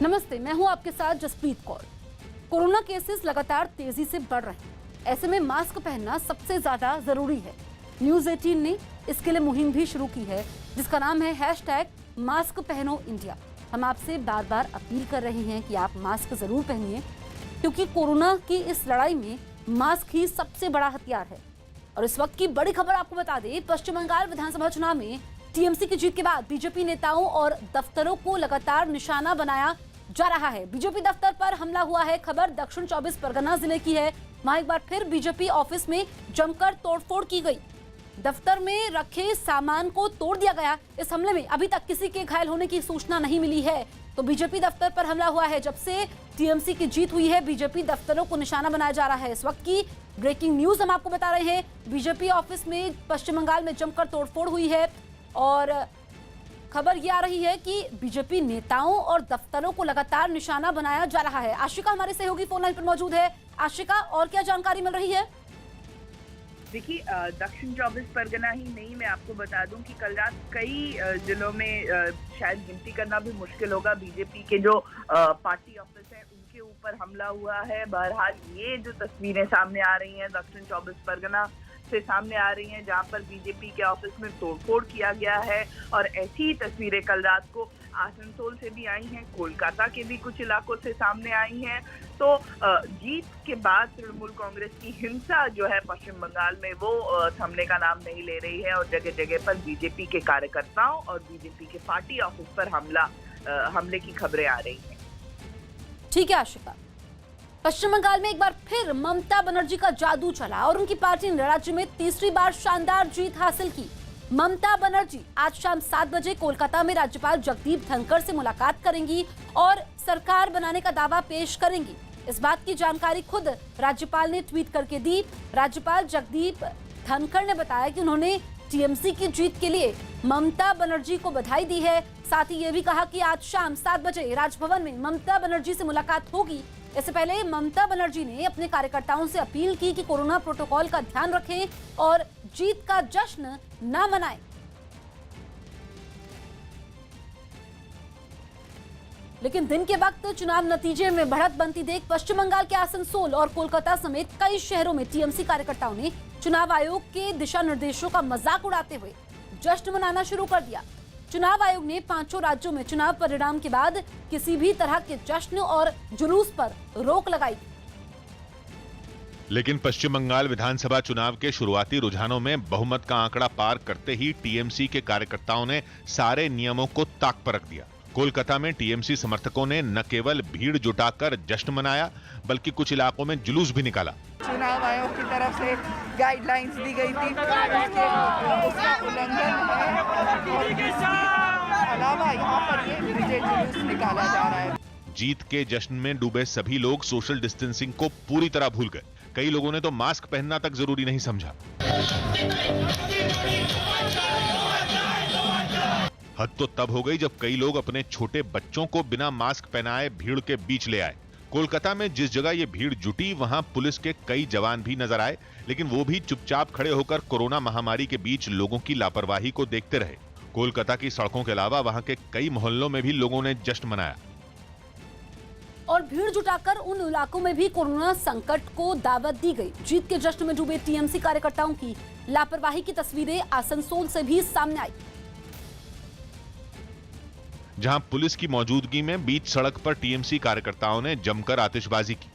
नमस्ते, मैं हूं आपके साथ जसप्रीत कौर। कोरोना केसेस लगातार तेजी से बढ़ रहे हैं। ऐसे में मास्क पहनना सबसे ज्यादा जरूरी है। न्यूज 18 ने इसके लिए मुहिम भी शुरू की है, जिसका नाम है #मास्क पहनो इंडिया। हम आपसे बार बार अपील कर रहे हैं कि आप मास्क जरूर पहनिए, क्योंकि कोरोना की इस लड़ाई में मास्क ही सबसे बड़ा हथियार है। और इस वक्त की बड़ी खबर आपको बता दें, पश्चिम बंगाल विधानसभा चुनाव में टीएमसी की जीत के बाद बीजेपी नेताओं और दफ्तरों को लगातार निशाना बनाया जा रहा है। बीजेपी दफ्तर पर हमला हुआ है। खबर दक्षिण 24 परगना जिले की है। वहां एक बार फिर बीजेपी ऑफिस में जमकर तोड़फोड़ की गई। दफ्तर में रखे सामान को तोड़ दिया गया। इस हमले में अभी तक किसी के घायल होने की सूचना नहीं मिली है। तो बीजेपी दफ्तर पर हमला हुआ है। जब से टीएमसी की जीत हुई है, बीजेपी दफ्तरों को निशाना बनाया जा रहा है। इस वक्त की ब्रेकिंग न्यूज हम आपको बता रहे हैं। बीजेपी ऑफिस में पश्चिम बंगाल में जमकर तोड़फोड़ हुई है और खबर ये आ रही है कि बीजेपी नेताओं और दफ्तरों को लगातार निशाना बनाया जा रहा है। आशिका हमारे सहयोगी फोन लाइन पर मौजूद है। आशिका, और क्या जानकारी मिल रही है? देखिए, दक्षिण 24 परगना ही नहीं, मैं आपको बता दूं कि कल रात कई जिलों में शायद गिनती करना भी मुश्किल होगा, बीजेपी के जो पार्टी ऑफिस है उनके ऊपर हमला हुआ है। बहरहाल ये जो तस्वीरें सामने आ रही हैं दक्षिण 24 परगना से सामने आ रही हैं, जहां पर बीजेपी के ऑफिस में तोड़फोड़ किया गया है। और ऐसी ही तस्वीरें कल रात को आसनसोल से भी आई हैं, कोलकाता के भी कुछ इलाकों से सामने आई हैं। तो जीत के बाद तृणमूल कांग्रेस की हिंसा जो है पश्चिम बंगाल में, वो थमने का नाम नहीं ले रही है और जगह जगह पर बीजेपी के कार्यकर्ताओं और बीजेपी के पार्टी ऑफिस पर हमले की खबरें आ रही हैं। ठीक है आशिका। पश्चिम बंगाल में एक बार फिर ममता बनर्जी का जादू चला और उनकी पार्टी ने राज्य में तीसरी बार शानदार जीत हासिल की। ममता बनर्जी आज शाम 7 बजे कोलकाता में राज्यपाल जगदीप धनखड़ से मुलाकात करेंगी और सरकार बनाने का दावा पेश करेंगी। इस बात की जानकारी खुद राज्यपाल ने ट्वीट करके दी। राज्यपाल जगदीप धनखड़ ने बताया कि उन्होंने टीएमसी की जीत के लिए ममता बनर्जी को बधाई दी है। साथ ही ये भी कहा कि आज शाम 7 बजे राजभवन में ममता बनर्जी से मुलाकात होगी। इससे पहले ममता बनर्जी ने अपने कार्यकर्ताओं से अपील की कि कोरोना प्रोटोकॉल का ध्यान रखें और जीत का जश्न न मनाएं। लेकिन दिन के वक्त चुनाव नतीजे में बढ़त बनती देख पश्चिम बंगाल के आसनसोल और कोलकाता समेत कई शहरों में टीएमसी कार्यकर्ताओं ने चुनाव आयोग के दिशा निर्देशों का मजाक उड़ाते हुए जश्न मनाना शुरू कर दिया। चुनाव आयोग ने 5 राज्यों में चुनाव परिणाम के बाद किसी भी तरह के जश्न और जुलूस पर रोक लगाई। लेकिन पश्चिम बंगाल विधानसभा चुनाव के शुरुआती रुझानों में बहुमत का आंकड़ा पार करते ही टीएमसी के कार्यकर्ताओं ने सारे नियमों को ताक पर रख दिया। कोलकाता में टीएमसी समर्थकों ने न केवल भीड़ जुटाकर जश्न मनाया, बल्कि कुछ इलाकों में जुलूस भी निकाला। चुनाव आयोग की तरफ से गाइडलाइंस दी गई थी, उसका उल्लंघन है। अलावा यहाँ पर ये विजय जुलूस निकाला जा रहा है। जीत के जश्न में डूबे सभी लोग सोशल डिस्टेंसिंग को पूरी तरह भूल गए। कई लोगों ने तो मास्क पहनना तक जरूरी नहीं समझा। हद तो तब हो गई जब कई लोग अपने छोटे बच्चों को बिना मास्क पहनाए भीड़ के बीच ले आए। कोलकाता में जिस जगह ये भीड़ जुटी, वहां पुलिस के कई जवान भी नजर आए, लेकिन वो भी चुपचाप खड़े होकर कोरोना महामारी के बीच लोगों की लापरवाही को देखते रहे। कोलकाता की सड़कों के अलावा वहां के कई मोहल्लों में भी लोगों ने जश्न मनाया और भीड़ जुटाकर उन इलाकों में भी कोरोना संकट को दावत दी गई। जीत के जश्न में डूबे टीएमसी कार्यकर्ताओं की लापरवाही की तस्वीरें आसनसोल से भी सामने आई, जहां पुलिस की मौजूदगी में बीच सड़क पर टीएमसी कार्यकर्ताओं ने जमकर आतिशबाजी की।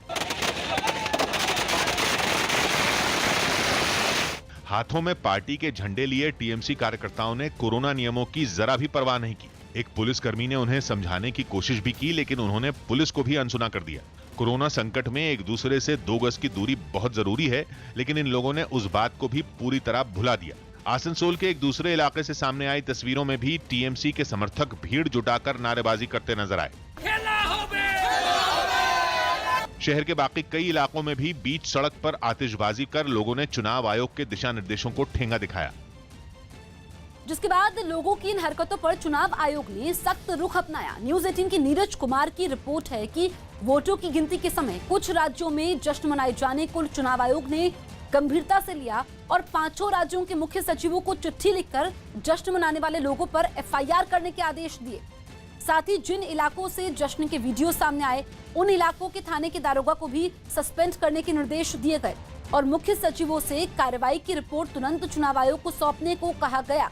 हाथों में पार्टी के झंडे लिए टीएमसी कार्यकर्ताओं ने कोरोना नियमों की जरा भी परवाह नहीं की। एक पुलिसकर्मी ने उन्हें समझाने की कोशिश भी की, लेकिन उन्होंने पुलिस को भी अनसुना कर दिया। कोरोना संकट में एक दूसरे से 2 गज की दूरी बहुत जरूरी है, लेकिन इन लोगों ने उस बात को भी पूरी तरह भुला दिया। आसनसोल के एक दूसरे इलाके से सामने आई तस्वीरों में भी टीएमसी के समर्थक भीड़ जुटाकर नारेबाजी करते नजर आए। शहर के बाकी कई इलाकों में भी बीच सड़क पर आतिशबाजी कर लोगों ने चुनाव आयोग के दिशा निर्देशों को ठेंगा दिखाया, जिसके बाद लोगों की इन हरकतों पर चुनाव आयोग ने सख्त रुख अपनाया। न्यूज 18 की नीरज कुमार की रिपोर्ट है कि वोटों की गिनती के समय कुछ राज्यों में जश्न मनाए जाने को चुनाव आयोग ने गंभीरता से लिया और 5 राज्यों के मुख्य सचिवों को चिट्ठी लिखकर जश्न मनाने वाले लोगों पर एफआईआर करने के आदेश दिए। साथ ही जिन इलाकों से जश्न के वीडियो सामने आए उन इलाकों के थाने के दारोगा को भी सस्पेंड करने के निर्देश दिए गए और मुख्य सचिवों से कार्रवाई की रिपोर्ट तुरंत चुनाव आयोग को सौंपने को कहा गया।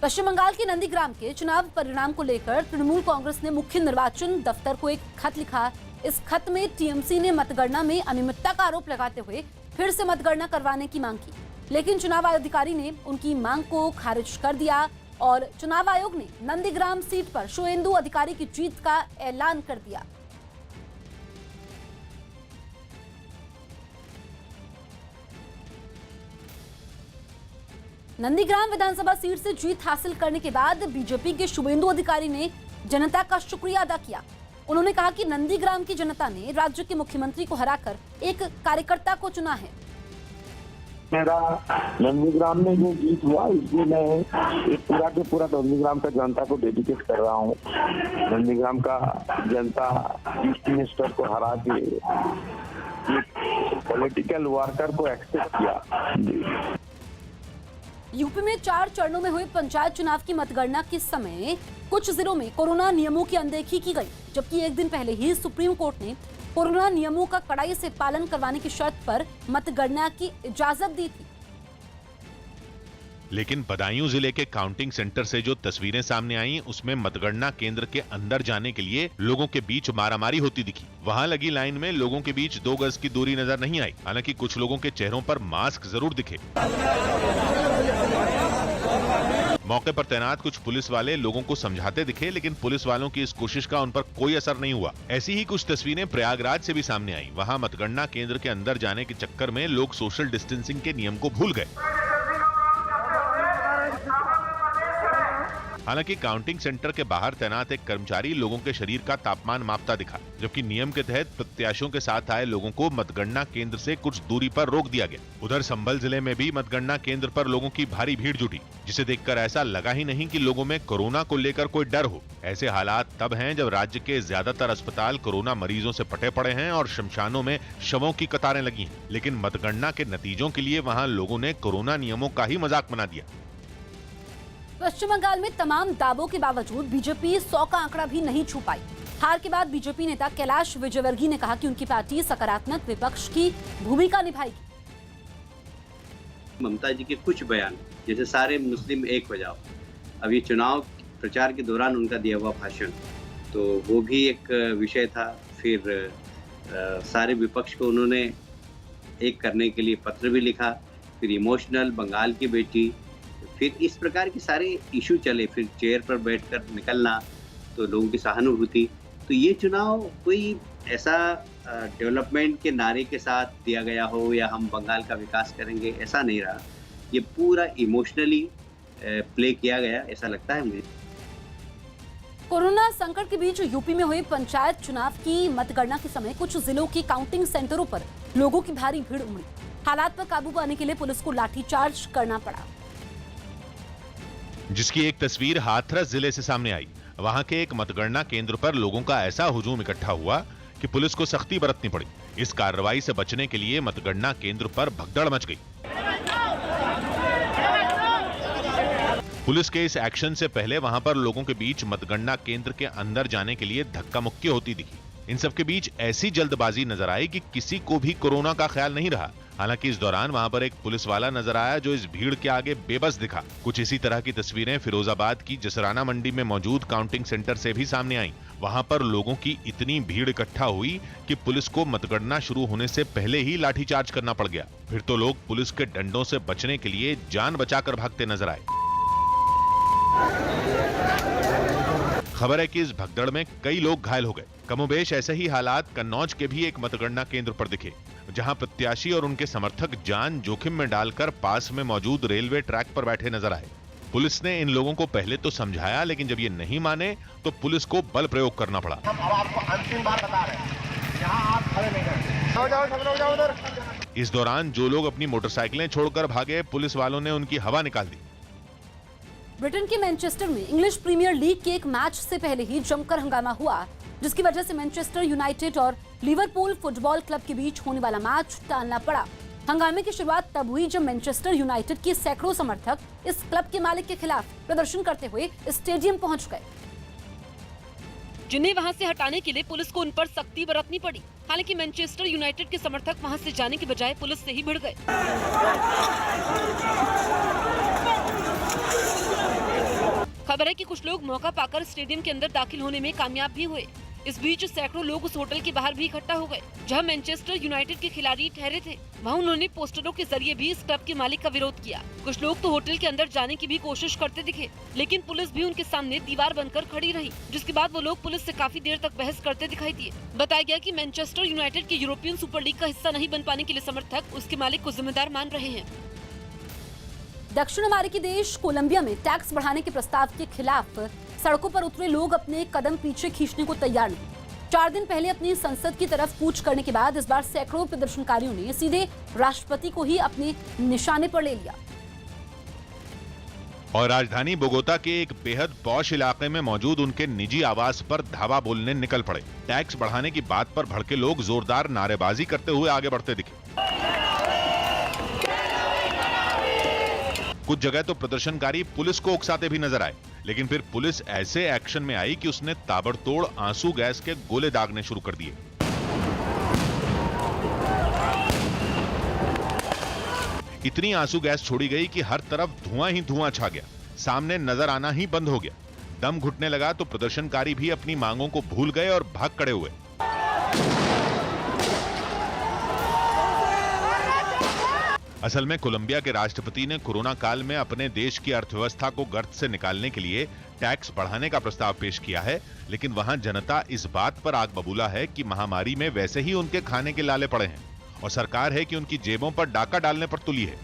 पश्चिम बंगाल के नंदीग्राम के चुनाव परिणाम को लेकर तृणमूल कांग्रेस ने मुख्य निर्वाचन दफ्तर को एक खत लिखा। इस खत में टीएमसी ने मतगणना में अनियमितता का आरोप लगाते हुए फिर से मतगणना करवाने की मांग की, लेकिन चुनाव अधिकारी ने उनकी मांग को खारिज कर दिया और चुनाव आयोग ने नंदीग्राम सीट पर शुभेंदु अधिकारी की जीत का ऐलान कर दिया। नंदीग्राम विधानसभा सीट से जीत हासिल करने के बाद बीजेपी के शुभेंदु अधिकारी ने जनता का शुक्रिया अदा किया। उन्होंने कहा कि नंदीग्राम की जनता ने राज्य के मुख्यमंत्री को हराकर एक कार्यकर्ता को चुना है। मेरा नंदीग्राम में जो जीत हुआ इसलिए मैं एक पूरा के पूरा नंदीग्राम का जनता को डेडिकेट कर रहा हूँ। नंदीग्राम का जनता चीफ मिनिस्टर को हरा के पॉलिटिकल वर्कर को एक्सेप्ट किया। यूपी में 4 चरणों में हुए पंचायत चुनाव की मतगणना के समय कुछ जिलों में कोरोना नियमों की अनदेखी की गई, जबकि एक दिन पहले ही सुप्रीम कोर्ट ने कोरोना नियमों का कड़ाई से पालन करवाने की शर्त पर मतगणना की इजाजत दी थी। लेकिन बदायूं जिले के काउंटिंग सेंटर से जो तस्वीरें सामने आईं, उसमें मतगणना केंद्र के अंदर जाने के लिए लोगों के बीच मारामारी होती दिखी। वहां लगी लाइन में लोगों के बीच 2 गज की दूरी नजर नहीं आई। हालांकि कुछ लोगों के चेहरों पर मास्क जरूर दिखे। मौके पर तैनात कुछ पुलिस वाले लोगों को समझाते दिखे, लेकिन पुलिस वालों की इस कोशिश का उन पर कोई असर नहीं हुआ। ऐसी ही कुछ तस्वीरें प्रयागराज से भी सामने आई। वहां मतगणना केंद्र के अंदर जाने के चक्कर में लोग सोशल डिस्टेंसिंग के नियम को भूल गए। हालांकि काउंटिंग सेंटर के बाहर तैनात एक कर्मचारी लोगों के शरीर का तापमान मापता दिखा, जबकि नियम के तहत प्रत्याशियों के साथ आए लोगों को मतगणना केंद्र से कुछ दूरी पर रोक दिया गया। उधर संभल जिले में भी मतगणना केंद्र पर लोगों की भारी भीड़ जुटी, जिसे देखकर ऐसा लगा ही नहीं कि लोगों में कोरोना को लेकर कोई डर हो। ऐसे हालात तब हैं जब राज्य के ज्यादातर अस्पताल कोरोना मरीजों से पटे पड़े हैं और शमशानों में शवों की कतारें लगी हैं। लेकिन मतगणना के नतीजों के लिए वहां लोगों ने कोरोना नियमों का ही मजाक बना दिया। पश्चिम बंगाल में तमाम दावों के बावजूद बीजेपी 100 का आंकड़ा भी नहीं छू पाई। हार के बाद बीजेपी नेता कैलाश विजयवर्गीय ने कहा कि उनकी पार्टी सकारात्मक विपक्ष की भूमिका निभाएगी। ममता जी के कुछ बयान, जैसे सारे मुस्लिम एक हो जाओ, अब ये चुनाव प्रचार के दौरान उनका दिया हुआ भाषण, तो वो भी एक विषय था। फिर सारे विपक्ष को उन्होंने एक करने के लिए पत्र भी लिखा। फिर इमोशनल बंगाल की बेटी, फिर इस प्रकार के सारे इशू चले। फिर चेयर पर बैठकर निकलना, तो लोगों की सहानुभूति। तो ये चुनाव कोई ऐसा डेवलपमेंट के नारे के साथ दिया गया हो या हम बंगाल का विकास करेंगे, ऐसा नहीं रहा। ये पूरा इमोशनली प्ले किया गया, ऐसा लगता है मुझे। कोरोना संकट के बीच यूपी में हुए पंचायत चुनाव की मतगणना के समय कुछ जिलों के काउंटिंग सेंटरों पर लोगों की भारी भीड़ उमड़ी। हालात पर काबू पाने के लिए पुलिस को लाठीचार्ज करना पड़ा, जिसकी एक तस्वीर हाथरस जिले से सामने आई। वहां के एक मतगणना केंद्र पर लोगों का ऐसा हुजूम इकट्ठा हुआ कि पुलिस को सख्ती बरतनी पड़ी। इस कार्रवाई से बचने के लिए मतगणना केंद्र पर भगदड़ मच गई। पुलिस के इस एक्शन से पहले वहां पर लोगों के बीच मतगणना केंद्र के अंदर जाने के लिए धक्का मुक्की होती दिखी। इन सब के बीच ऐसी जल्दबाजी नजर आई कि किसी को भी कोरोना का ख्याल नहीं रहा। हालांकि इस दौरान वहां पर एक पुलिस वाला नजर आया जो इस भीड़ के आगे बेबस दिखा। कुछ इसी तरह की तस्वीरें फिरोजाबाद की जसराना मंडी में मौजूद काउंटिंग सेंटर से भी सामने आईं। वहां पर लोगों की इतनी भीड़ इकट्ठा हुई कि पुलिस को मतगणना शुरू होने से पहले ही लाठीचार्ज करना पड़ गया। फिर तो लोग पुलिस के डंडों से बचने के लिए जान बचाकर भागते नजर आए। खबर है कि इस भगदड़ में कई लोग घायल हो गए। कमोबेश ऐसे ही हालात कन्नौज के भी एक मतगणना केंद्र पर दिखे, जहां प्रत्याशी और उनके समर्थक जान जोखिम में डालकर पास में मौजूद रेलवे ट्रैक पर बैठे नजर आए। पुलिस ने इन लोगों को पहले तो समझाया, लेकिन जब ये नहीं माने तो पुलिस को बल प्रयोग करना पड़ा। हम आपको अंतिम बार बता रहे हैं, यहाँ आप खड़े नहीं करते। जाओ सब लोग जाओ उधर। इस दौरान जो लोग अपनी मोटरसाइकिलें छोड़कर भागे, पुलिस वालों ने उनकी हवा निकाल दी। ब्रिटेन के मैनचेस्टर में इंग्लिश प्रीमियर लीग के एक मैच से पहले ही जमकर हंगामा हुआ, जिसकी वजह से मैनचेस्टर यूनाइटेड और लिवरपूल फुटबॉल क्लब के बीच होने वाला मैच टालना पड़ा। हंगामे की शुरुआत तब हुई जब मैनचेस्टर यूनाइटेड के सैकड़ों समर्थक इस क्लब के मालिक के खिलाफ प्रदर्शन करते हुए स्टेडियम पहुंच गए, जिन्हें वहां से हटाने के लिए पुलिस को उन पर सख्ती बरतनी पड़ी। हालांकि मैनचेस्टर यूनाइटेड के समर्थक वहां से जाने के बजाय पुलिस से ही भिड़ गए। खबर है कि कुछ लोग मौका पाकर स्टेडियम के अंदर दाखिल होने में कामयाब भी हुए। इस बीच सैकड़ों लोग उस होटल के बाहर भी इकट्ठा हो गए जहां मैनचेस्टर यूनाइटेड के खिलाड़ी ठहरे थे। वहां उन्होंने पोस्टरों के जरिए भी इस क्लब के मालिक का विरोध किया। कुछ लोग तो होटल के अंदर जाने की भी कोशिश करते दिखे, लेकिन पुलिस भी उनके सामने दीवार बनकर खड़ी रही, जिसके बाद वो लोग पुलिस से काफी देर तक बहस करते दिखाई दिए। बताया गया कि मैनचेस्टर यूनाइटेड के यूरोपियन सुपर लीग का हिस्सा नहीं बन पाने के लिए समर्थक उसके मालिक को जिम्मेदार मान रहे हैं। दक्षिण अमेरिकी देश कोलंबिया में टैक्स बढ़ाने के प्रस्ताव के खिलाफ सड़कों पर उतरे लोग अपने कदम पीछे खींचने को तैयार नहीं। 4 दिन पहले अपनी संसद की तरफ कूच करने के बाद इस बार सैकड़ों प्रदर्शनकारियों ने सीधे राष्ट्रपति को ही अपने निशाने पर ले लिया। और राजधानी बोगोता के एक बेहद पॉश इलाके में मौजूद उनके निजी आवास पर धावा बोलने निकल पड़े। टैक्स बढ़ाने की बात पर भड़के लोग जोरदार नारेबाजी करते हुए आगे बढ़ते दिखे। कुछ जगह तो प्रदर्शनकारी पुलिस को उकसाते भी नजर आए, लेकिन फिर पुलिस ऐसे एक्शन में आई कि उसने ताबड़तोड़ आंसू गैस के गोले दागने शुरू कर दिए। इतनी आंसू गैस छोड़ी गई कि हर तरफ धुआं ही धुआं छा गया, सामने नजर आना ही बंद हो गया। दम घुटने लगा तो प्रदर्शनकारी भी अपनी मांगों को भूल गए और भाग खड़े हुए। असल में कोलंबिया के राष्ट्रपति ने कोरोना काल में अपने देश की अर्थव्यवस्था को गर्त से निकालने के लिए टैक्स बढ़ाने का प्रस्ताव पेश किया है, लेकिन वहां जनता इस बात पर आग बबूला है कि महामारी में वैसे ही उनके खाने के लाले पड़े हैं और सरकार है कि उनकी जेबों पर डाका डालने पर तुली है।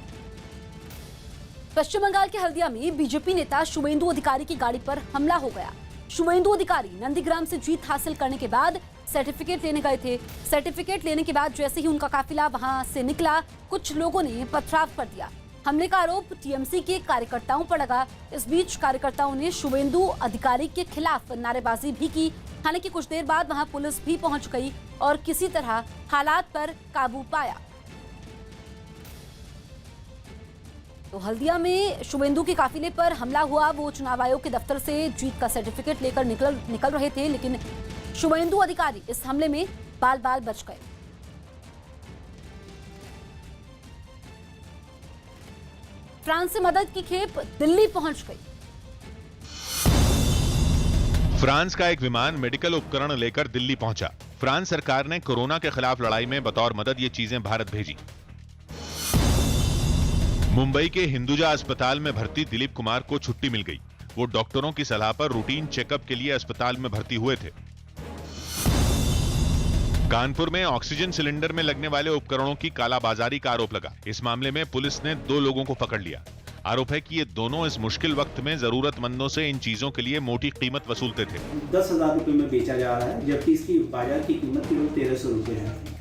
पश्चिम बंगाल के हल्दिया में बीजेपी नेता शुवेंदु अधिकारी की गाड़ी पर हमला हो गया। शुवेंदु अधिकारी नंदीग्राम से जीत हासिल करने के बाद सर्टिफिकेट लेने गए थे। सर्टिफिकेट लेने के बाद जैसे ही उनका काफिला वहां से निकला, कुछ लोगों ने पथराव कर दिया। हमले का आरोप टीएमसी के कार्यकर्ताओं पर लगा। इस बीच कार्यकर्ताओं ने शुवेंदु अधिकारी के खिलाफ नारेबाजी भी की। हालांकि कुछ देर बाद वहां पुलिस भी पहुंच गई और किसी तरह हालात पर काबू पाया। तो हल्दिया में शुवेंदु के काफिले पर हमला हुआ। वो चुनाव आयोग के दफ्तर से जीत का सर्टिफिकेट लेकर निकल रहे थे, लेकिन शुवेंदु अधिकारी इस हमले में बाल बाल बच गए। फ्रांस से मदद की खेप दिल्ली पहुंच गई। फ्रांस का एक विमान मेडिकल उपकरण लेकर दिल्ली पहुंचा। फ्रांस सरकार ने कोरोना के खिलाफ लड़ाई में बतौर मदद ये चीजें भारत भेजी। मुंबई के हिंदुजा अस्पताल में भर्ती दिलीप कुमार को छुट्टी मिल गई। वो डॉक्टरों की सलाह पर रूटीन चेकअप के लिए अस्पताल में भर्ती हुए थे। कानपुर में ऑक्सीजन सिलेंडर में लगने वाले उपकरणों की कालाबाजारी का आरोप लगा। इस मामले में पुलिस ने 2 लोगों को पकड़ लिया। आरोप है कि ये दोनों इस मुश्किल वक्त में जरूरतमंदों से इन चीजों के लिए मोटी कीमत वसूलते थे। 10,000 रुपए में बेचा जा रहा है, जबकि इसकी बाजार की कीमत केवल 1,300 रुपए है।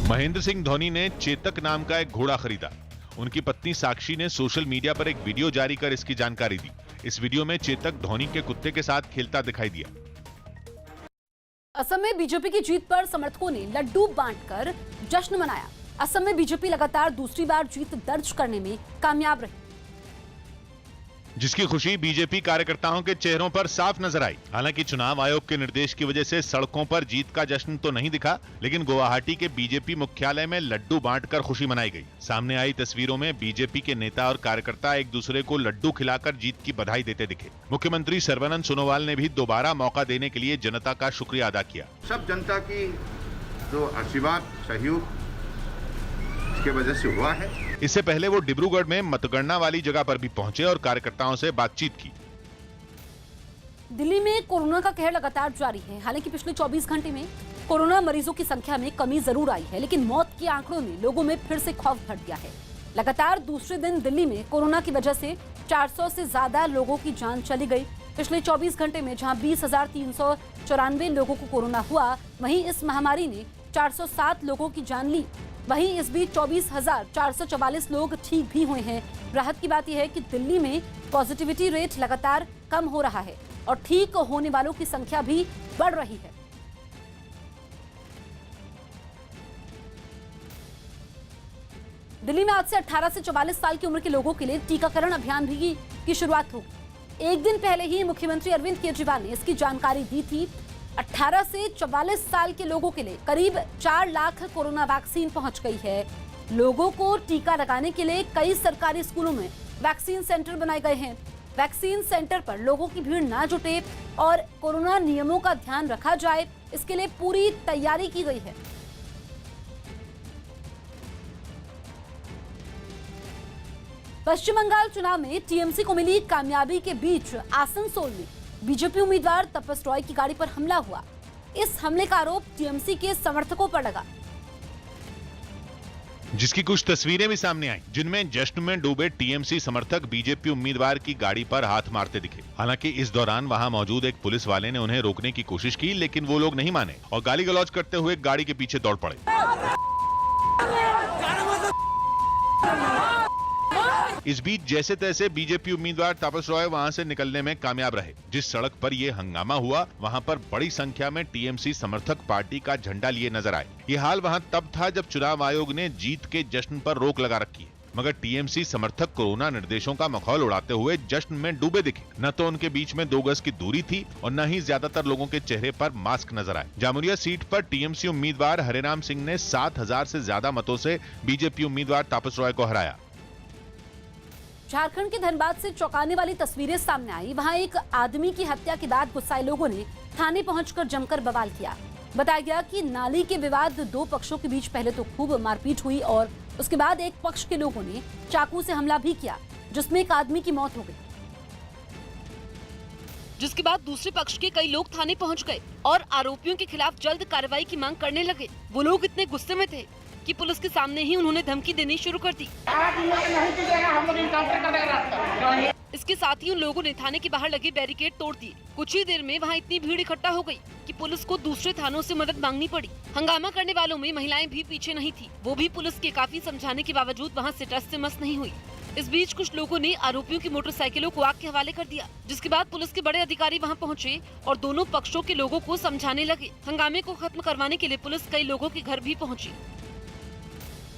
महेंद्र सिंह धोनी ने चेतक नाम का एक घोड़ा खरीदा। उनकी पत्नी साक्षी ने सोशल मीडिया पर एक वीडियो जारी कर इसकी जानकारी दी। इस वीडियो में चेतक धोनी के कुत्ते के साथ खेलता दिखाई दिया। असम में बीजेपी की जीत पर समर्थकों ने लड्डू बांटकर जश्न मनाया। असम में बीजेपी लगातार दूसरी बार जीत दर्ज करने में कामयाब रही, जिसकी खुशी बीजेपी कार्यकर्ताओं के चेहरों पर साफ नजर आई। हालांकि चुनाव आयोग के निर्देश की वजह से सड़कों पर जीत का जश्न तो नहीं दिखा, लेकिन गुवाहाटी के बीजेपी मुख्यालय में लड्डू बांटकर खुशी मनाई गई। सामने आई तस्वीरों में बीजेपी के नेता और कार्यकर्ता एक दूसरे को लड्डू खिलाकर जीत की बधाई देते दिखे। मुख्यमंत्री सर्बानंद सोनोवाल ने भी दोबारा मौका देने के लिए जनता का शुक्रिया अदा किया। सब जनता की जो आशीर्वाद सहयोग की वजह से हुआ है। इससे पहले वो डिब्रूगढ़ में मतगणना वाली जगह पर भी पहुंचे और कार्यकर्ताओं से बातचीत की। दिल्ली में कोरोना का कहर लगातार जारी है। हालांकि पिछले 24 घंटे में कोरोना मरीजों की संख्या में कमी जरूर आई है, लेकिन मौत के आंकड़ों ने लोगों में फिर से खौफ भर दिया है। लगातार दूसरे दिन दिल्ली में कोरोना की वजह से 400 से ज्यादा लोगों की जान चली गई। पिछले 24 घंटे में जहां 20,394 लोगों को कोरोना हुआ, वहीं इस महामारी ने 407 लोगों की जान ली। वहीं इस बीच 24,444 लोग ठीक भी हुए हैं। राहत की बात यह है कि दिल्ली में पॉजिटिविटी रेट लगातार कम हो रहा है और ठीक होने वालों की संख्या भी बढ़ रही है। दिल्ली में आज से 18 से 44 साल की उम्र के लोगों के लिए टीकाकरण अभियान भी की शुरुआत होगी। एक दिन पहले ही मुख्यमंत्री अरविंद केजरीवाल ने इसकी जानकारी दी थी। 18 से 44 साल के लोगों के लिए करीब 4 लाख कोरोना वैक्सीन पहुंच गई है। लोगों को टीका लगाने के लिए कई सरकारी स्कूलों में वैक्सीन सेंटर बनाए गए हैं। वैक्सीन सेंटर पर लोगों की भीड़ ना जुटे और कोरोना नियमों का ध्यान रखा जाए, इसके लिए पूरी तैयारी की गई है। पश्चिम बंगाल चुनाव में टीएमसी को मिली कामयाबी के बीच आसनसोल में बीजेपी उम्मीदवार तपस रॉय की गाड़ी पर हमला हुआ। इस हमले का आरोप टीएमसी के समर्थकों पर लगा, जिसकी कुछ तस्वीरें भी सामने आई, जिनमें जश्न में डूबे टीएमसी समर्थक बीजेपी उम्मीदवार की गाड़ी पर हाथ मारते दिखे। हालांकि इस दौरान वहां मौजूद एक पुलिस वाले ने उन्हें रोकने की कोशिश की, लेकिन वो लोग नहीं माने और गाली गलौज करते हुए गाड़ी के पीछे दौड़ पड़े। इस बीच जैसे तैसे बीजेपी उम्मीदवार तापस रॉय वहां से निकलने में कामयाब रहे। जिस सड़क पर यह हंगामा हुआ, वहां पर बड़ी संख्या में टीएमसी समर्थक पार्टी का झंडा लिए नजर आए। ये हाल वहां तब था जब चुनाव आयोग ने जीत के जश्न पर रोक लगा रखी है, मगर टीएमसी समर्थक कोरोना निर्देशों का मखौल उड़ाते हुए जश्न में डूबे दिखे। न तो उनके बीच में 2 गज की दूरी थी और न ही ज्यादातर लोगों के चेहरे पर मास्क नजर आए। जामुरिया सीट पर टीएमसी उम्मीदवार हरेराम सिंह ने 7,000 से ज्यादा मतों से बीजेपी उम्मीदवार तापस रॉय को हराया। झारखंड के धनबाद से चौंकाने वाली तस्वीरें सामने आई। वहां एक आदमी की हत्या के बाद गुस्साए लोगों ने थाने पहुंचकर जमकर बवाल किया। बताया गया कि नाली के विवाद 2 पक्षों के बीच पहले तो खूब मारपीट हुई और उसके बाद एक पक्ष के लोगों ने चाकू से हमला भी किया, जिसमें एक आदमी की मौत हो गई। जिसके बाद दूसरे पक्ष के कई लोग थाने पहुंच गए और आरोपियों के खिलाफ जल्द कार्रवाई की मांग करने लगे। वो लोग इतने गुस्से में थे कि पुलिस के सामने ही उन्होंने धमकी देनी शुरू कर दी। इसके साथ ही उन लोगों ने थाने के बाहर लगे बैरिकेड तोड़ दिए। कुछ ही देर में वहां इतनी भीड़ इकट्ठा हो गई कि पुलिस को दूसरे थानों से मदद मांगनी पड़ी। हंगामा करने वालों में महिलाएं भी पीछे नहीं थी। वो भी पुलिस के काफी समझाने के बावजूद वहां से टस से मस नहीं हुई। इस बीच कुछ लोगों ने आरोपियों की मोटरसाइकिलों को आग के हवाले कर दिया, जिसके बाद पुलिस के बड़े अधिकारी वहां पहुंचे और दोनों पक्षों के लोगों को समझाने लगे। हंगामे को खत्म करवाने के लिए पुलिस कई लोगों के घर भी पहुंची।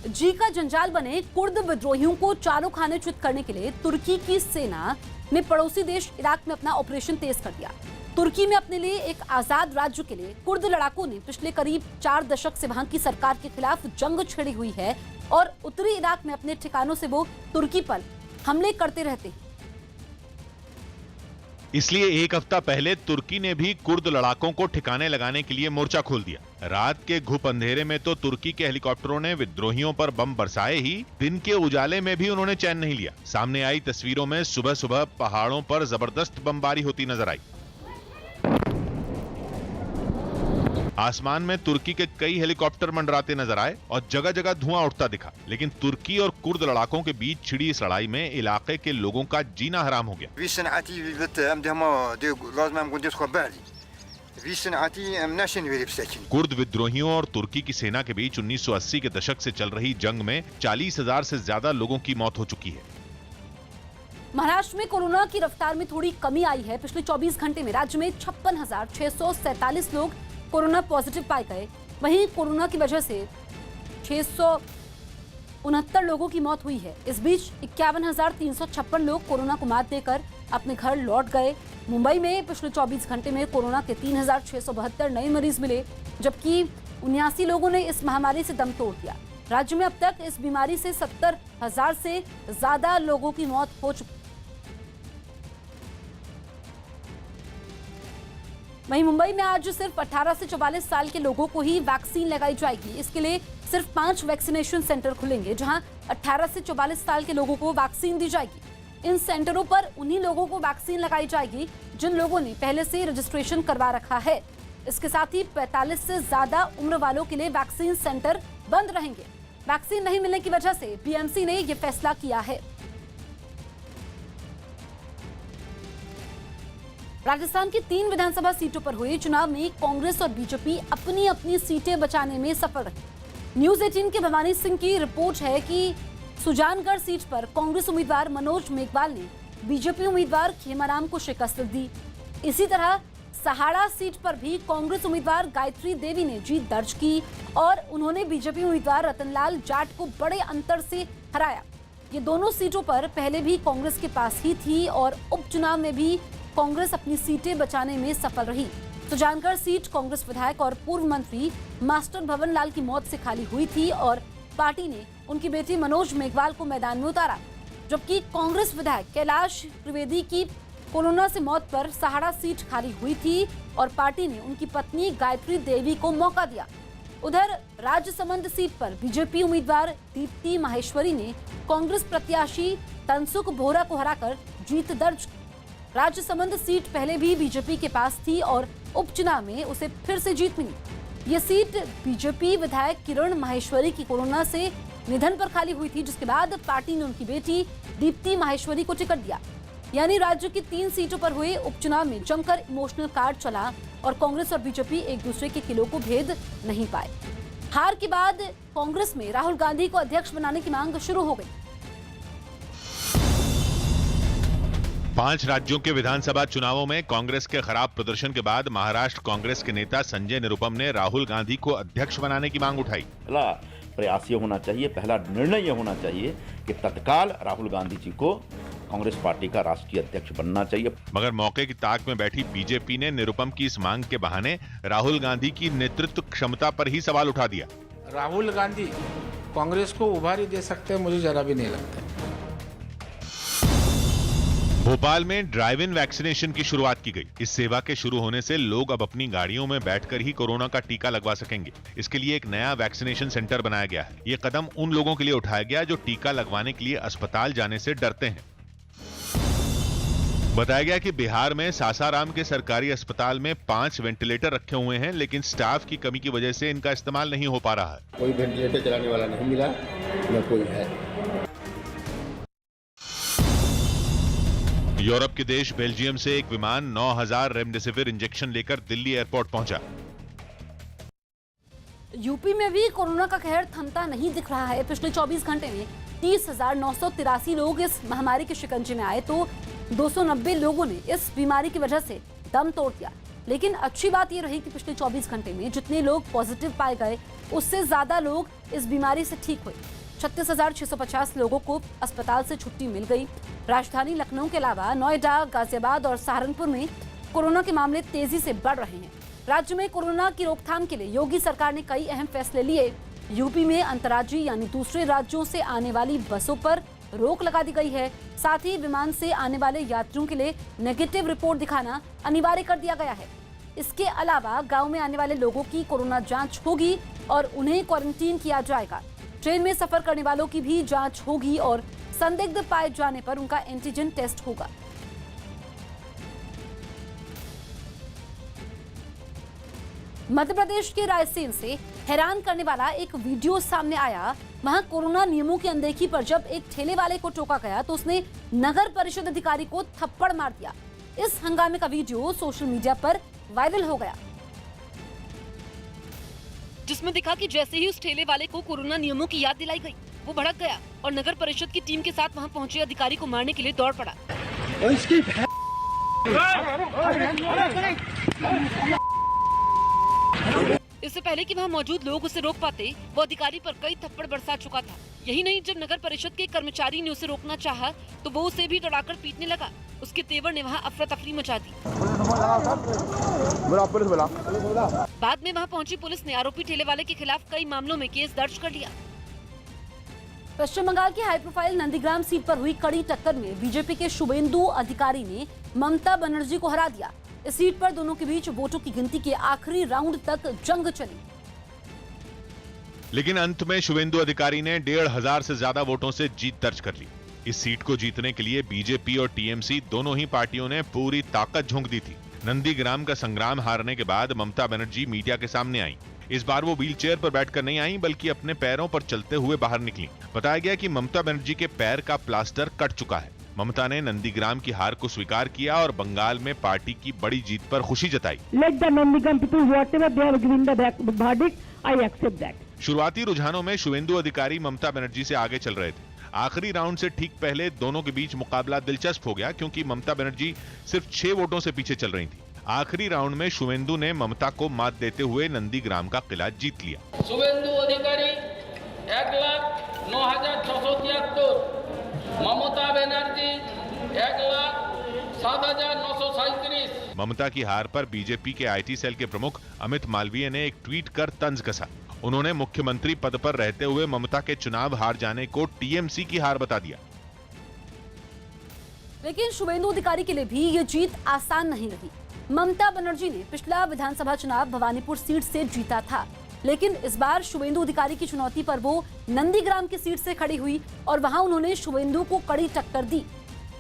जी का जंजाल बने कुर्द विद्रोहियों को चारों खाने च्युत करने के लिए तुर्की की सेना ने पड़ोसी देश इराक में अपना ऑपरेशन तेज कर दिया। तुर्की में अपने लिए एक आजाद राज्य के लिए कुर्द लड़ाकों ने पिछले करीब 4 दशक से वहां की सरकार के खिलाफ जंग छेड़ी हुई है और उत्तरी इराक में अपने ठिकानों से वो तुर्की पर हमले करते रहते हैं। इसलिए एक हफ्ता पहले तुर्की ने भी कुर्द लड़ाकों को ठिकाने लगाने के लिए मोर्चा खोल दिया। रात के घुप अंधेरे में तो तुर्की के हेलीकॉप्टरों ने विद्रोहियों पर बम बरसाए ही दिन के उजाले में भी उन्होंने चैन नहीं लिया। सामने आई तस्वीरों में सुबह सुबह पहाड़ों पर जबरदस्त बमबारी होती नजर आई। आसमान में तुर्की के कई हेलीकॉप्टर मंडराते नजर आए और जगह जगह धुआं उठता दिखा। लेकिन तुर्की और कुर्द लड़ाकों के बीच छिड़ी इस लड़ाई में इलाके के लोगों का जीना हराम हो गया। कुर्द विद्रोहियों और तुर्की की सेना के बीच 1980 के दशक से चल रही जंग में 40,000 से ज्यादा लोगों की मौत हो चुकी है। महाराष्ट्र में कोरोना की रफ्तार में थोड़ी कमी आई है। पिछले 24 घंटे में राज्य में 56,647 लोग कोरोना पॉजिटिव पाए गए। वहीं कोरोना की वजह से 669 लोगों की मौत हुई है। इस बीच 51,356 लोग कोरोना को मात देकर अपने घर लौट गए। मुंबई में पिछले 24 घंटे में कोरोना के 3,672 नए मरीज मिले, जबकि 79 लोगों ने इस महामारी से दम तोड़ दिया। राज्य में अब तक इस बीमारी से 70,000 से ज्यादा लोगों की मौत हो चुकी। वहीं मुंबई में आज सिर्फ 18 से 44 साल के लोगों को ही वैक्सीन लगाई जाएगी। इसके लिए सिर्फ 5 वैक्सीनेशन सेंटर खुलेंगे, जहां 18 से 44 साल के लोगों को वैक्सीन दी जाएगी। इन सेंटरों पर उन्हीं लोगों को वैक्सीन लगाई जाएगी जिन लोगों ने पहले से रजिस्ट्रेशन करवा रखा है। इसके साथ ही 45 से ज्यादा उम्र वालों के लिए वैक्सीन सेंटर बंद रहेंगे। वैक्सीन नहीं मिलने की वजह से बीएमसी ने यह फैसला किया है। राजस्थान की 3 विधानसभा सीटों पर हुए चुनाव में कांग्रेस और बीजेपी अपनी अपनी सीटें बचाने में सफल रही। न्यूज 18 के भवानी सिंह की रिपोर्ट है कि सुजानगढ़ सीट पर कांग्रेस उम्मीदवार मनोज मेघवाल ने बीजेपी उम्मीदवार खेमाराम को शिकस्त दी। इसी तरह सहाड़ा सीट पर भी कांग्रेस उम्मीदवार गायत्री देवी ने जीत दर्ज की और उन्होंने बीजेपी उम्मीदवार रतनलाल जाट को बड़े अंतर से हराया। ये दोनों सीटों पर पहले भी कांग्रेस के पास ही थी और उपचुनाव में भी कांग्रेस अपनी सीटें बचाने में सफल रही। तो जानकर सीट कांग्रेस विधायक और पूर्व मंत्री मास्टर भवन लाल की मौत से खाली हुई थी और पार्टी ने उनकी बेटी मनोज मेघवाल को मैदान में उतारा, जबकि कांग्रेस विधायक कैलाश त्रिवेदी की कोरोना से मौत पर सहाड़ा सीट खाली हुई थी और पार्टी ने उनकी पत्नी गायत्री देवी को मौका दिया। उधर राजसमंद सीट पर बीजेपी उम्मीदवार दीप्ति माहेश्वरी ने कांग्रेस प्रत्याशी तनसुख बोहरा को हराकर जीत दर्ज की। राजसमंद सीट पहले भी बीजेपी के पास थी और उपचुनाव में उसे फिर से जीत मिली। ये सीट बीजेपी विधायक किरण माहेश्वरी की कोरोना से निधन पर खाली हुई थी, जिसके बाद पार्टी ने उनकी बेटी दीप्ति माहेश्वरी को टिकट दिया। यानी राज्य की 3 सीटों पर हुए उपचुनाव में जमकर इमोशनल कार्ड चला और कांग्रेस और बीजेपी एक दूसरे के किलों को भेद नहीं पाए। हार के बाद कांग्रेस में राहुल गांधी को अध्यक्ष बनाने की मांग शुरू हो गई। 5 राज्यों के विधानसभा चुनावों में कांग्रेस के खराब प्रदर्शन के बाद महाराष्ट्र कांग्रेस के नेता संजय निरुपम ने राहुल गांधी को अध्यक्ष बनाने की मांग उठाई। पहला प्रयास ये होना चाहिए, पहला निर्णय ये होना चाहिए कि तत्काल राहुल गांधी जी को कांग्रेस पार्टी का राष्ट्रीय अध्यक्ष बनना चाहिए। मगर मौके की ताक में बैठी बीजेपी ने निरुपम की इस मांग के बहाने राहुल गांधी की नेतृत्व क्षमता पर ही सवाल उठा दिया। राहुल गांधी कांग्रेस को उभारी दे सकते हैं, मुझे जरा भी नहीं लगता। भोपाल में ड्राइव इन वैक्सीनेशन की शुरुआत की गई। इस सेवा के शुरू होने से लोग अब अपनी गाड़ियों में बैठकर ही कोरोना का टीका लगवा सकेंगे। इसके लिए एक नया वैक्सीनेशन सेंटर बनाया गया है। ये कदम उन लोगों के लिए उठाया गया जो टीका लगवाने के लिए अस्पताल जाने से डरते हैं। बताया गया कि बिहार में सासाराम के सरकारी अस्पताल में 5 वेंटिलेटर रखे हुए हैं, लेकिन स्टाफ की कमी की वजह से इनका इस्तेमाल नहीं हो पा रहा है। कोई वेंटिलेटर चलाने वाला नहीं मिला, न कोई है। यूरोप के देश बेल्जियम से एक विमान 9000 रेमडेसिविर इंजेक्शन लेकर दिल्ली एयरपोर्ट पहुंचा। यूपी में भी कोरोना का कहर थमता नहीं दिख रहा है। पिछले 24 घंटे में 30,983 लोग इस महामारी के शिकंजे में आए तो 290 लोगों ने इस बीमारी की वजह से दम तोड़ दिया। लेकिन अच्छी बात यह रही कि पिछले 24 घंटे में जितने लोग पॉजिटिव पाए गए उससे ज्यादा लोग इस बीमारी से ठीक हुए। 36,650 लोगों को अस्पताल से छुट्टी मिल गई। राजधानी लखनऊ के अलावा नोएडा, गाजियाबाद और सहारनपुर में कोरोना के मामले तेजी से बढ़ रहे हैं। राज्य में कोरोना की रोकथाम के लिए योगी सरकार ने कई अहम फैसले लिए। यूपी में अंतर्राज्यीय यानी दूसरे राज्यों से आने वाली बसों पर रोक लगा दी गई है। साथ ही विमान से आने वाले यात्रियों के लिए नेगेटिव रिपोर्ट दिखाना अनिवार्य कर दिया गया है। इसके अलावा गांव में आने वाले लोगों की कोरोना जांच होगी और उन्हें क्वारंटीन किया जाएगा। ट्रेन में सफर करने वालों की भी जांच होगी और संदिग्ध पाए जाने पर उनका एंटीजन टेस्ट होगा। मध्य प्रदेश के रायसेन से हैरान करने वाला एक वीडियो सामने आया। वहां कोरोना नियमों की अनदेखी पर जब एक ठेले वाले को टोका गया तो उसने नगर परिषद अधिकारी को थप्पड़ मार दिया। इस हंगामे का वीडियो सोशल मीडिया पर वायरल हो गया, जिसमें दिखा कि जैसे ही उस ठेले वाले को कोरोना नियमों की याद दिलाई गई, वो भड़क गया और नगर परिषद की टीम के साथ वहां पहुंचे अधिकारी को मारने के लिए दौड़ पड़ा। इससे पहले कि वहां मौजूद लोग उसे रोक पाते, वो अधिकारी पर कई थप्पड़ बरसा चुका था। यही नहीं, जब नगर परिषद के कर्मचारी ने उसे रोकना चाहा, तो वो उसे भी दौड़ाकर पीटने लगा। उसके तेवर ने वहां अफरा तफरी मचा दी। बाद में वहां पहुंची पुलिस ने आरोपी ठेले वाले के खिलाफ कई मामलों में केस दर्ज कर लिया। पश्चिम बंगाल की हाई प्रोफाइल नंदीग्राम सीट पर हुई कड़ी टक्कर में बीजेपी के शुभेंदु अधिकारी ने ममता बनर्जी को हरा दिया। इस सीट पर दोनों के बीच वोटों की गिनती के आखिरी राउंड तक जंग चली, लेकिन अंत में शुभेंदु अधिकारी ने 1,500 से ज्यादा वोटों से जीत दर्ज कर ली। इस सीट को जीतने के लिए बीजेपी और टीएमसी दोनों ही पार्टियों ने पूरी ताकत झोंक दी थी। नंदीग्राम का संग्राम हारने के बाद ममता बनर्जी मीडिया के सामने आई। इस बार वो व्हीलचेयर पर बैठकर नहीं आई, बल्कि अपने पैरों पर चलते हुए बाहर निकली। बताया गया कि ममता बनर्जी के पैर का प्लास्टर कट चुका है। ममता ने नंदीग्राम की हार को स्वीकार किया और बंगाल में पार्टी की बड़ी जीत पर खुशी जताई। Let the Nandikam people, whatever they have given the verdict, I accept that. शुरुआती रुझानों में शुभेंदु अधिकारी ममता बनर्जी से आगे चल रहे थे। आखिरी राउंड से ठीक पहले दोनों के बीच मुकाबला दिलचस्प हो गया, क्योंकि ममता बनर्जी सिर्फ 6 वोटों से पीछे चल रही थी। आखिरी राउंड में शुवेंदु ने ममता को मात देते हुए नंदीग्राम का किला जीत लिया। शुवेंदु अधिकारी 1,09,673, ममता बनर्जी 1,07,937। ममता की हार पर बीजेपी के आईटी सेल के प्रमुख अमित मालवीय ने एक ट्वीट कर तंज कसा। उन्होंने मुख्यमंत्री पद पर रहते हुए ममता के चुनाव हार जाने को टीएमसी की हार बता दिया। लेकिन शुवेंदु अधिकारी के लिए भी ये जीत आसान नहीं रही। ममता बनर्जी ने पिछला विधानसभा चुनाव भवानीपुर सीट से जीता था, लेकिन इस बार शुवेंदु अधिकारी की चुनौती पर वो नंदीग्राम की सीट से खड़ी हुई और वहां उन्होंने शुवेंदु को कड़ी टक्कर दी।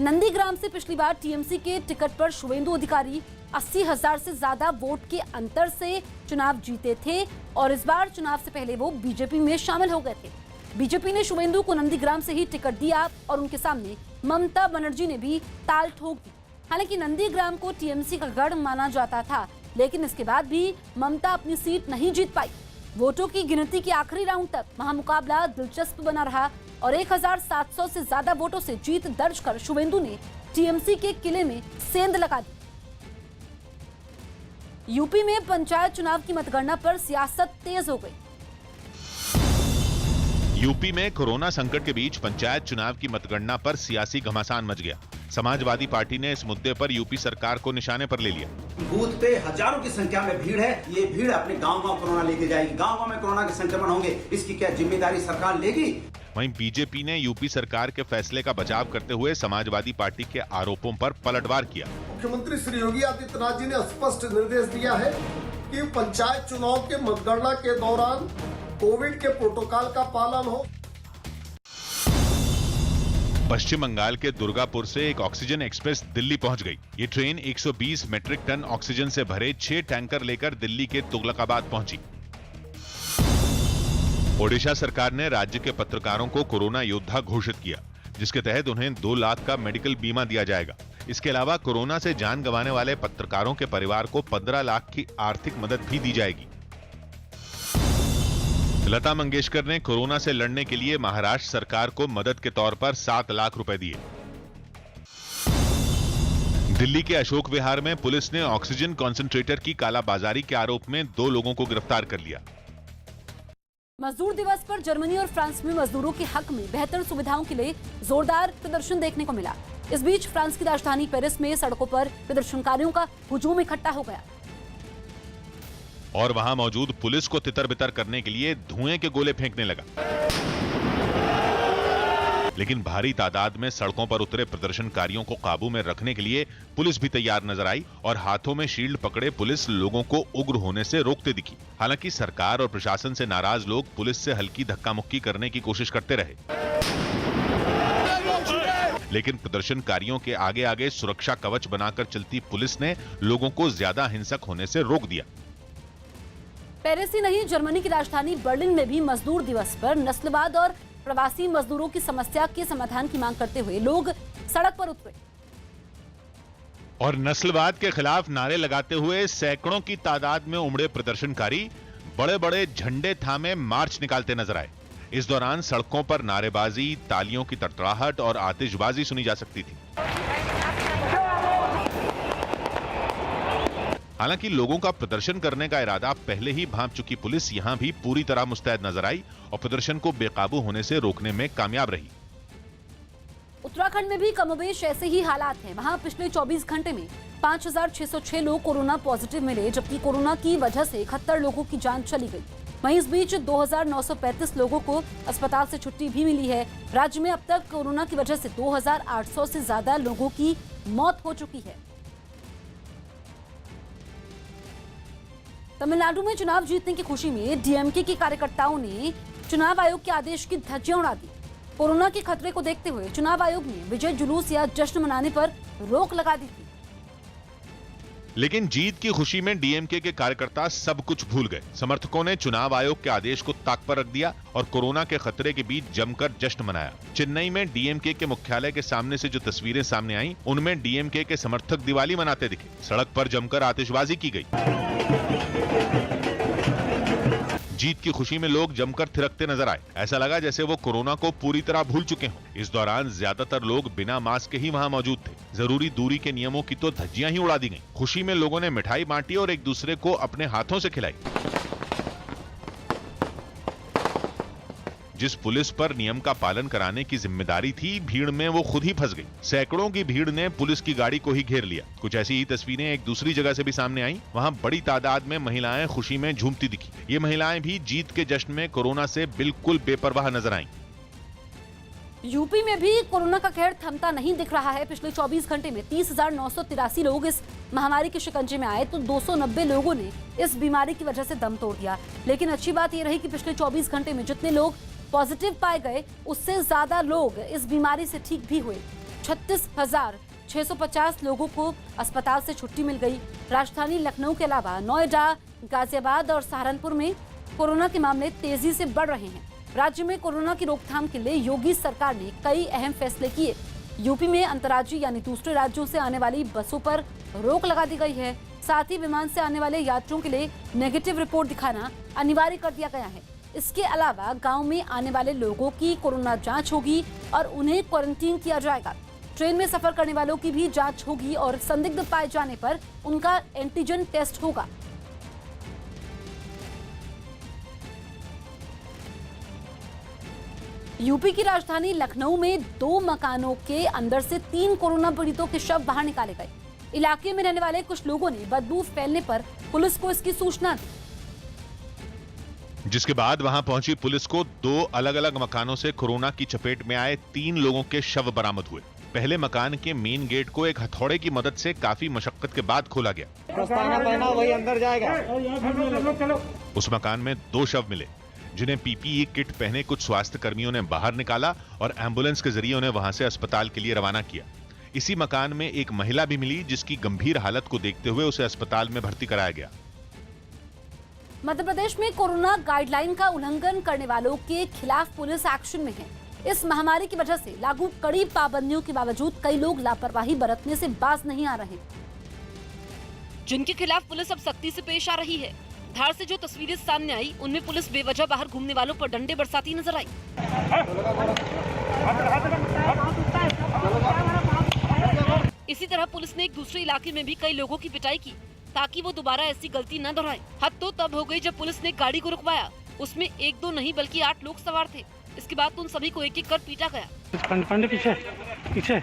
नंदीग्राम से पिछली बार टीएमसी के टिकट पर शुवेंदु अधिकारी 80,000 से ज्यादा वोट के अंतर से चुनाव जीते थे और इस बार चुनाव से पहले वो बीजेपी में शामिल हो गए थे। बीजेपी ने शुवेंदु को नंदीग्राम से ही टिकट दिया और उनके सामने ममता बनर्जी ने भी ताल ठोक दी। हालांकि नंदीग्राम को टीएमसी का गढ़ माना जाता था, लेकिन इसके बाद भी ममता अपनी सीट नहीं जीत पाई। वोटों की गिनती के आखिरी राउंड तक महामुकाबला दिलचस्प बना रहा और 1,700 से ज्यादा वोटों से जीत दर्ज कर शुवेंदु ने टीएमसी के किले में सेंध लगा दी। यूपी में पंचायत चुनाव की मतगणना पर सियासत तेज हो गई। यूपी में कोरोना संकट के बीच पंचायत चुनाव की मतगणना पर सियासी घमासान मच गया। समाजवादी पार्टी ने इस मुद्दे पर यूपी सरकार को निशाने पर ले लिया। बूथ पे हजारों की संख्या में भीड़ है। ये भीड़ अपने गांव-गांव कोरोना लेके जाएगी। गांव-गांव में कोरोना के संक्रमण होंगे, इसकी क्या जिम्मेदारी सरकार लेगी? वहीं बीजेपी ने यूपी सरकार के फैसले का बचाव करते हुए समाजवादी पार्टी के आरोपों पर पलटवार किया। मुख्यमंत्री श्री योगी आदित्यनाथ जी ने स्पष्ट निर्देश दिया है कि पंचायत चुनाव के मतगणना के दौरान कोविड के प्रोटोकॉल का पालन हो। पश्चिम बंगाल के दुर्गापुर से एक ऑक्सीजन एक्सप्रेस दिल्ली पहुंच गई। ये ट्रेन 120 मीट्रिक टन ऑक्सीजन से भरे 6 टैंकर लेकर दिल्ली के तुगलकाबाद पहुंची। ओडिशा सरकार ने राज्य के पत्रकारों को कोरोना योद्धा घोषित किया, जिसके तहत उन्हें 2 लाख का मेडिकल बीमा दिया जाएगा। इसके अलावा कोरोना से जान गंवाने वाले पत्रकारों के परिवार को 15 लाख की आर्थिक मदद भी दी जाएगी। लता मंगेशकर ने कोरोना से लड़ने के लिए महाराष्ट्र सरकार को मदद के तौर पर 7 लाख रुपए दिए। दिल्ली के अशोक विहार में पुलिस ने ऑक्सीजन कॉन्सेंट्रेटर की कालाबाजारी के आरोप में 2 लोगों को गिरफ्तार कर लिया। मजदूर दिवस पर जर्मनी और फ्रांस में मजदूरों के हक में बेहतर सुविधाओं के लिए जोरदार प्रदर्शन देखने को मिला। इस बीच फ्रांस की राजधानी पेरिस में सड़कों पर प्रदर्शनकारियों का हुजूम इकट्ठा हो गया और वहां मौजूद पुलिस को तितर-बितर करने के लिए धुएं के गोले फेंकने लगा। लेकिन भारी तादाद में सड़कों पर उतरे प्रदर्शनकारियों को काबू में रखने के लिए पुलिस भी तैयार नजर आई और हाथों में शील्ड पकड़े पुलिस लोगों को उग्र होने से रोकते दिखी। हालांकि सरकार और प्रशासन से नाराज लोग पुलिस से हल्की धक्का-मुक्की करने की कोशिश करते रहे, लेकिन प्रदर्शनकारियों के आगे आगे सुरक्षा कवच बनाकर चलती पुलिस ने लोगों को ज्यादा हिंसक होने से रोक दिया। पेरिस ही नहीं, जर्मनी की राजधानी बर्लिन में भी मजदूर दिवस पर नस्लवाद और प्रवासी मजदूरों की समस्या के समाधान की मांग करते हुए लोग सड़क पर उतरे और नस्लवाद के खिलाफ नारे लगाते हुए सैकड़ों की तादाद में उमड़े प्रदर्शनकारी बड़े-बड़े झंडे थामे मार्च निकालते नजर आए। इस दौरान सड़कों पर नारेबाजी, तालियों की तड़तड़ाहट और आतिशबाजी सुनी जा सकती थी। हालांकि लोगों का प्रदर्शन करने का इरादा पहले ही भांप चुकी पुलिस यहां भी पूरी तरह मुस्तैद नजर आई और प्रदर्शन को बेकाबू होने से रोकने में कामयाब रही। उत्तराखंड में भी कमोबेश ऐसे ही हालात हैं। वहां पिछले 24 घंटे में 5,606 लोग कोरोना पॉजिटिव मिले, जबकि कोरोना की वजह से 71 लोगों की जान चली गई। वहीं इस बीच 2,935 लोगों को अस्पताल से छुट्टी भी मिली है। राज्य में अब तक कोरोना की वजह से 2,800 से ज्यादा लोगों की मौत हो चुकी है। तमिलनाडु में चुनाव जीतने की खुशी में डीएमके के कार्यकर्ताओं ने चुनाव आयोग के आदेश की धज्जियां उड़ा दी। कोरोना के खतरे को देखते हुए चुनाव आयोग ने विजय जुलूस या जश्न मनाने पर रोक लगा दी थी। लेकिन जीत की खुशी में डीएमके के कार्यकर्ता सब कुछ भूल गए। समर्थकों ने चुनाव आयोग के आदेश को ताक पर रख दिया और कोरोना के खतरे के बीच जमकर जश्न मनाया। चेन्नई में डीएमके के मुख्यालय के सामने से जो तस्वीरें सामने आईं, उनमें डीएमके के समर्थक दिवाली मनाते दिखे। सड़क पर जमकर आतिशबाजी की गई। जीत की खुशी में लोग जमकर थिरकते नजर आए। ऐसा लगा जैसे वो कोरोना को पूरी तरह भूल चुके हों। इस दौरान ज्यादातर लोग बिना मास्क के ही वहां मौजूद थे। जरूरी दूरी के नियमों की तो धज्जियां ही उड़ा दी गईं। खुशी में लोगों ने मिठाई बांटी और एक दूसरे को अपने हाथों से खिलाई। जिस पुलिस पर नियम का पालन कराने की जिम्मेदारी थी, भीड़ में वो खुद ही फंस गई। सैकड़ों की भीड़ ने पुलिस की गाड़ी को ही घेर लिया। कुछ ऐसी ही तस्वीरें एक दूसरी जगह से भी सामने आई। वहां बड़ी तादाद में महिलाएं खुशी में झूमती दिखी। ये महिलाएं भी जीत के जश्न में कोरोना से बिल्कुल बेपरवाह नजर आईं। यूपी में भी कोरोना का कहर थमता नहीं दिख रहा है। पिछले 24 घंटे में 30,983 लोग इस महामारी के शिकंजे में आए तो 290 लोगों ने इस बीमारी की वजह से दम तोड़ दिया। लेकिन अच्छी बात यह रही कि पिछले 24 घंटे में जितने लोग पॉजिटिव पाए गए, उससे ज्यादा लोग इस बीमारी से ठीक भी हुए। 36,650 लोगों को अस्पताल से छुट्टी मिल गई। राजधानी लखनऊ के अलावा नोएडा, गाजियाबाद और सहारनपुर में कोरोना के मामले तेजी से बढ़ रहे हैं। राज्य में कोरोना की रोकथाम के लिए योगी सरकार ने कई अहम फैसले किए। यूपी में अंतर्राज्यीय यानी दूसरे राज्यों से आने वाली बसों पर रोक लगा दी गई है। साथ ही विमान से आने वाले यात्रियों के लिए नेगेटिव रिपोर्ट दिखाना अनिवार्य कर दिया गया है। इसके अलावा गांव में आने वाले लोगों की कोरोना जांच होगी और उन्हें क्वारंटीन किया जाएगा। ट्रेन में सफर करने वालों की भी जांच होगी और संदिग्ध पाए जाने पर उनका एंटीजन टेस्ट होगा। यूपी की राजधानी लखनऊ में 2 मकानों के अंदर से 3 कोरोना पीड़ितों के शव बाहर निकाले गए। इलाके में रहने वाले कुछ लोगों ने बदबू फैलने पर पुलिस को इसकी सूचना दी, जिसके बाद वहां पहुंची पुलिस को 2 अलग अलग मकानों से कोरोना की चपेट में आए 3 लोगों के शव बरामद हुए। पहले मकान के मेन गेट को एक हथौड़े की मदद से काफी मशक्कत के बाद खोला गया। वही अंदर जाएगा। उस मकान में 2 शव मिले, जिन्हें पीपीई किट पहने कुछ स्वास्थ्य कर्मियों ने बाहर निकाला और एम्बुलेंस के जरिए उन्हें वहां से अस्पताल के लिए रवाना किया। इसी मकान में एक महिला भी मिली, जिसकी गंभीर हालत को देखते हुए उसे अस्पताल में भर्ती कराया गया। मध्य प्रदेश में कोरोना गाइडलाइन का उल्लंघन करने वालों के खिलाफ पुलिस एक्शन में है। इस महामारी की वजह से लागू कड़ी पाबंदियों के बावजूद कई लोग लापरवाही बरतने से बाज नहीं आ रहे, जिनके खिलाफ पुलिस अब सख्ती से पेश आ रही है। धार से जो तस्वीरें सामने आई, उनमें पुलिस बेवजह बाहर घूमने वालों पर डंडे बरसाती नजर आई। इसी तरह पुलिस ने एक दूसरे इलाके में भी कई लोगों की पिटाई की ताकि वो दोबारा ऐसी गलती न दोहराए। हद तो तब हो गई जब पुलिस ने गाड़ी को रुकवाया। उसमें 1-2 नहीं बल्कि 8 लोग सवार थे। इसके बाद तो उन सभी को एक-एक कर पीटा गया। पीछे।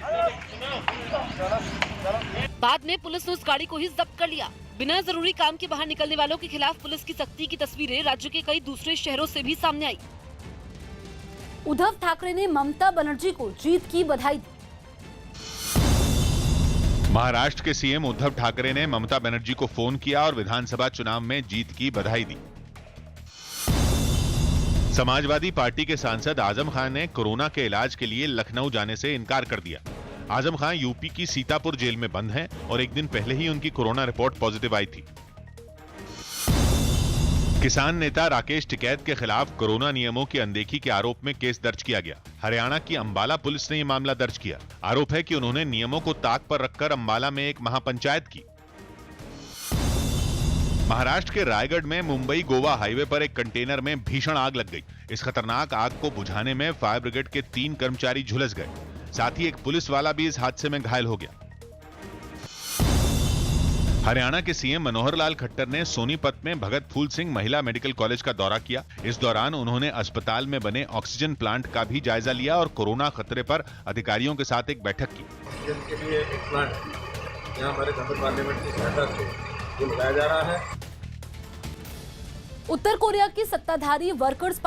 बाद में पुलिस ने उस गाड़ी को ही जब्त कर लिया। बिना जरूरी काम के बाहर निकलने वालों के खिलाफ पुलिस की सख्ती की तस्वीरें राज्य के कई दूसरे शहरों से भी सामने आई। उद्धव ठाकरे ने ममता बनर्जी को जीत की बधाई दी। महाराष्ट्र के सीएम उद्धव ठाकरे ने ममता बनर्जी को फोन किया और विधानसभा चुनाव में जीत की बधाई दी। समाजवादी पार्टी के सांसद आजम खान ने कोरोना के इलाज के लिए लखनऊ जाने से इनकार कर दिया। आजम खान यूपी की सीतापुर जेल में बंद हैं और एक दिन पहले ही उनकी कोरोना रिपोर्ट पॉजिटिव आई थी। किसान नेता राकेश टिकैत के खिलाफ कोरोना नियमों की अनदेखी के आरोप में केस दर्ज किया गया। हरियाणा की अंबाला पुलिस ने यह मामला दर्ज किया। आरोप है कि उन्होंने नियमों को ताक पर रखकर अंबाला में एक महापंचायत की। महाराष्ट्र के रायगढ़ में मुंबई गोवा हाईवे पर एक कंटेनर में भीषण आग लग गई। इस खतरनाक आग को बुझाने में फायर ब्रिगेड के 3 कर्मचारी झुलस गए। साथ ही एक पुलिस वाला भी इस हादसे में घायल हो गया। हरियाणा के सीएम मनोहर लाल खट्टर ने सोनीपत में भगत फूल सिंह महिला मेडिकल कॉलेज का दौरा किया। इस दौरान उन्होंने अस्पताल में बने ऑक्सीजन प्लांट का भी जायजा लिया और कोरोना खतरे पर अधिकारियों के साथ एक बैठक की। ऑक्सीजन के लिए एक प्लांट यहाँ हमारे संसद पार्लियामेंट की सहायता से जो लगाया जा रहा है। उत्तर कोरिया की सत्ताधारी वर्कर्स